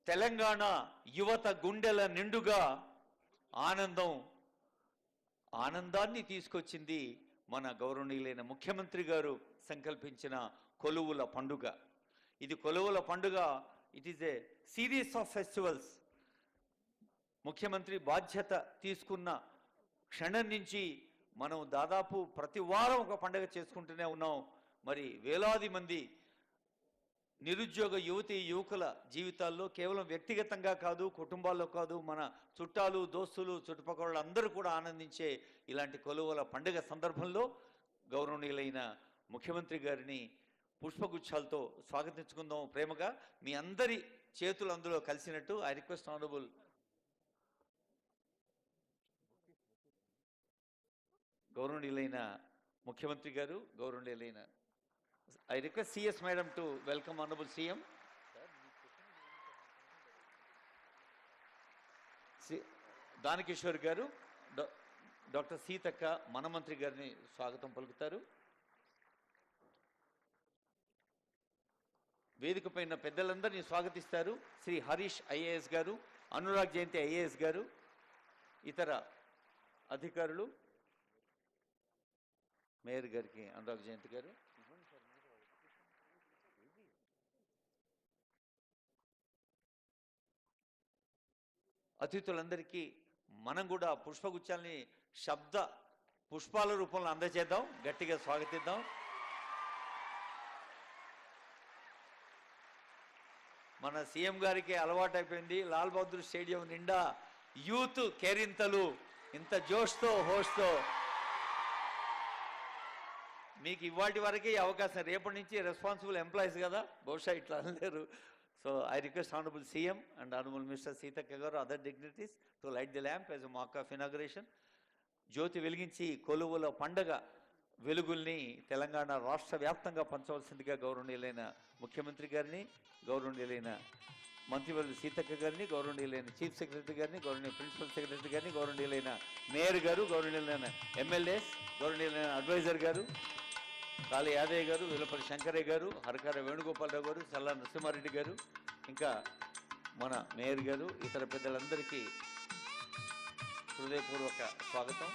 తెలంగాణ యువత గుండెల నిండుగా ఆనందాన్ని తీసుకొచ్చింది మన గౌరవనీయులైన ముఖ్యమంత్రి గారు సంకల్పించిన కొలువుల పండుగ. ఇది కొలువుల పండుగ. It is a series of festivals. ముఖ్యమంత్రి బాధ్యత తీసుకున్న క్షణం నుంచి మనం దాదాపు ప్రతి వారం ఒక పండుగ చేసుకుంటూనే ఉన్నాం. మరి వేలాది మంది నిరుద్యోగ యువకుల జీవితాల్లో కేవలం వ్యక్తిగతంగా కాదు, కుటుంబాల్లో కాదు, మన చుట్టాలు, దోస్తులు, చుట్టుపక్కల అందరూ కూడా ఆనందించే ఇలాంటి కొలువుల పండుగ సందర్భంలో గౌరవనీయులైన ముఖ్యమంత్రి గారిని పుష్పగుచ్చాలతో స్వాగతించుకుందాం ప్రేమగా. మీ అందరి చేతులు అందులో కలిసినట్టు ఐ రిక్వెస్ట్ ఆనరబుల్ గౌరవనీయులైన ముఖ్యమంత్రి గారు, గౌరవనీయులైన I request CS Madam to welcome Honorable CM. Dana Kishore గారు, డాక్టర్ సీతక్క మన మంత్రి గారిని స్వాగతం పలుకుతారు. వేదిక పైన పెద్దలందరినీ స్వాగతిస్తారు. శ్రీ హరీష్ ఐఏఎస్ గారు, అనురాగ్ జయంతి ఐఏఎస్ గారు, ఇతర అధికారులు, మేయర్ గారికి అనురాగ్ జయంతి గారు, అతిథులందరికీ మనం కూడా పుష్పగుచ్చాలని శబ్ద పుష్పాల రూపంలో అందజేద్దాం, గట్టిగా స్వాగతిద్దాం. మన సీఎం గారికి అలవాటు అయిపోయింది, లాల్ బహదూర్ స్టేడియం నిండా యూత్ కేరింతలు, ఇంత జోష్తో హోష్తో. మీకు ఇవాటి వరకే అవకాశం, రేపటి నుంచి రెస్పాన్సిబుల్ ఎంప్లాయీస్ కదా, బహుశా ఇట్లా అనలేరు. So I request Honorable CM and Honorable Mr. Sitaka garu, other dignitaries to light the lamp as a mark of inauguration. జ్యోతి వెలిగించి కొలువుల పండగ వెలుగుల్ని తెలంగాణ రాష్ట్ర వ్యాప్తంగా పంచవలసిందిగా గౌరవనీయులైన ముఖ్యమంత్రి గారిని, గౌరవనీయులైన మంత్రివర్యులు సీతక్క గారిని, గౌరవనీయులైన చీఫ్ సెక్రటరీ గారిని, గౌరవనీయ ప్రిన్సిపల్ సెక్రటరీ గారిని, గౌరవనీయులైన మేయర్ గారు, గౌరవనీయులైన ఎమ్మెల్యేస్, గౌరవనీయులైన అడ్వైజర్ గారు కాళీ యాదయ్య గారు, వెల్లపల్లి శంకరయ్య గారు, హరకార వేణుగోపాలరావు గారు, చల్లా నరసింహారెడ్డి గారు, ఇంకా మన మేయర్ గారు, ఇతర పెద్దలందరికీ హృదయపూర్వక స్వాగతం.